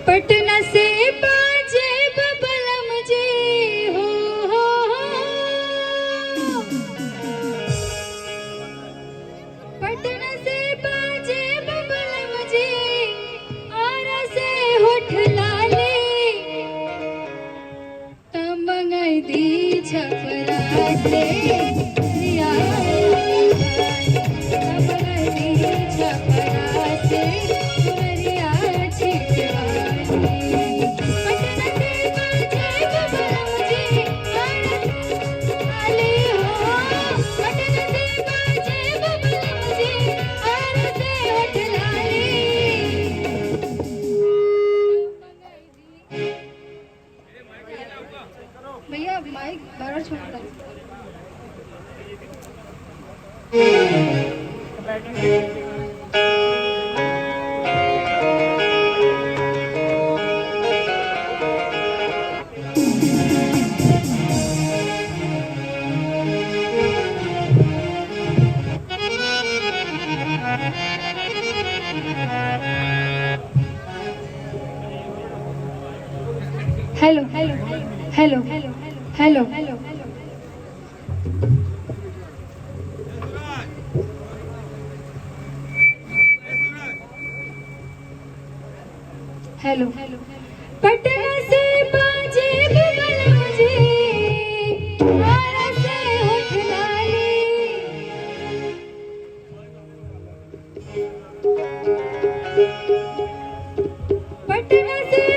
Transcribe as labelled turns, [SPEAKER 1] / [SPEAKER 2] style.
[SPEAKER 1] पटना से बाजे बबलम जी हो पटना से बाजे बबलम जी आरा से होठ लाले तमंगाई दी छपरा से तमंगाई दी छपरा से भैया माइक बार छोड़ दो। Hello hello hello hello hello hello hello hello Patna से बाजे बबलम जी आरा से होठ लाली पटना से